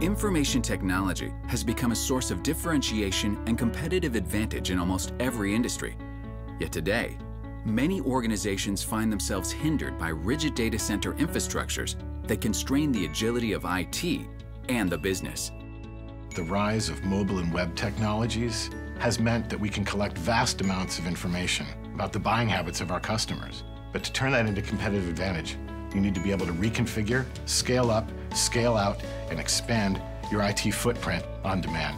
Information technology has become a source of differentiation and competitive advantage in almost every industry. Yet today, many organizations find themselves hindered by rigid data center infrastructures that constrain the agility of IT and the business. The rise of mobile and web technologies has meant that we can collect vast amounts of information about the buying habits of our customers. But to turn that into competitive advantage, you need to be able to reconfigure, scale up, scale out, and expand your IT footprint on demand.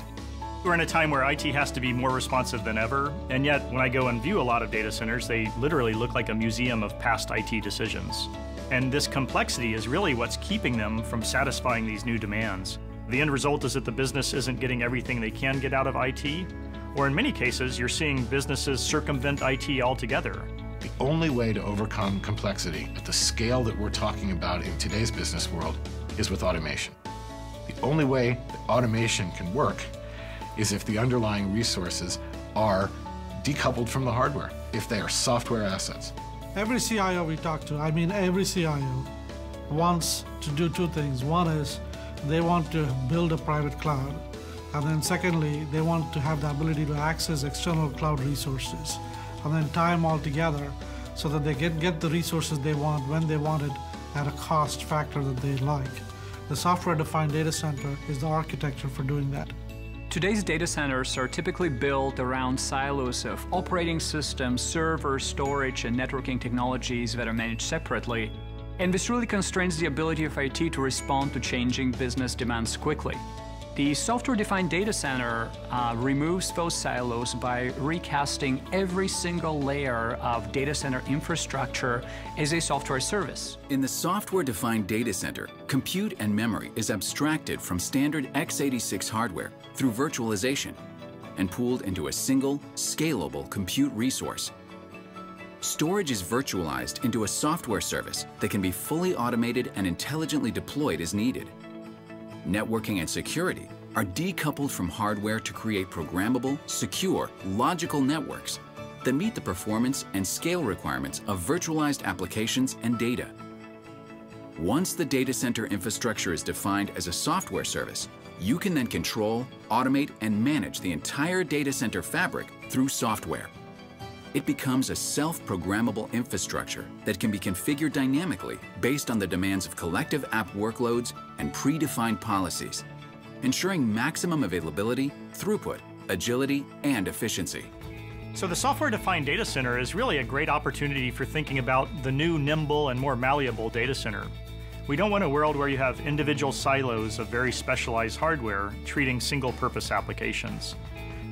We're in a time where IT has to be more responsive than ever, and yet when I go and view a lot of data centers, they literally look like a museum of past IT decisions. And this complexity is really what's keeping them from satisfying these new demands. The end result is that the business isn't getting everything they can get out of IT, or in many cases, you're seeing businesses circumvent IT altogether. The only way to overcome complexity at the scale that we're talking about in today's business world is with automation. The only way that automation can work is if the underlying resources are decoupled from the hardware, if they are software assets. Every CIO we talk to, I mean every CIO, wants to do two things. One is they want to build a private cloud, and then secondly, they want to have the ability to access external cloud resources, and then tie them all together so that they get the resources they want when they want it at a cost factor that they like. The software-defined data center is the architecture for doing that. Today's data centers are typically built around silos of operating systems, servers, storage, and networking technologies that are managed separately. And this really constrains the ability of IT to respond to changing business demands quickly. The software-defined data center removes those silos by recasting every single layer of data center infrastructure as a software service. In the software-defined data center, compute and memory is abstracted from standard x86 hardware through virtualization and pooled into a single, scalable compute resource. Storage is virtualized into a software service that can be fully automated and intelligently deployed as needed. Networking and security are decoupled from hardware to create programmable, secure, logical networks that meet the performance and scale requirements of virtualized applications and data. Once the data center infrastructure is defined as a software service, you can then control, automate, and manage the entire data center fabric through software. It becomes a self-programmable infrastructure that can be configured dynamically based on the demands of collective app workloads and predefined policies, ensuring maximum availability, throughput, agility, and efficiency. So the software-defined data center is really a great opportunity for thinking about the new, nimble, and more malleable data center. We don't want a world where you have individual silos of very specialized hardware treating single-purpose applications.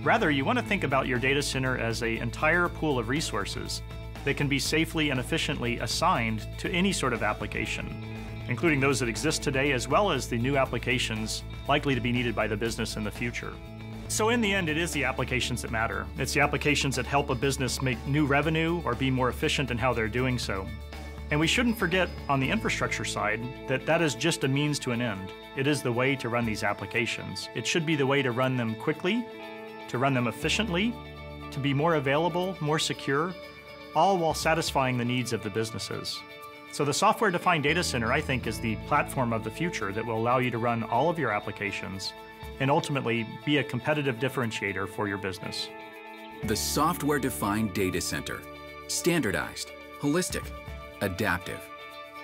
Rather, you want to think about your data center as an entire pool of resources that can be safely and efficiently assigned to any sort of application, including those that exist today as well as the new applications likely to be needed by the business in the future. So in the end, it is the applications that matter. It's the applications that help a business make new revenue or be more efficient in how they're doing so. And we shouldn't forget on the infrastructure side that that is just a means to an end. It is the way to run these applications. It should be the way to run them quickly, to run them efficiently, to be more available, more secure, all while satisfying the needs of the businesses. So the software-defined data center, I think, is the platform of the future that will allow you to run all of your applications and ultimately be a competitive differentiator for your business. The software-defined data center. Standardized, holistic, adaptive,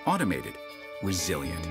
automated, resilient.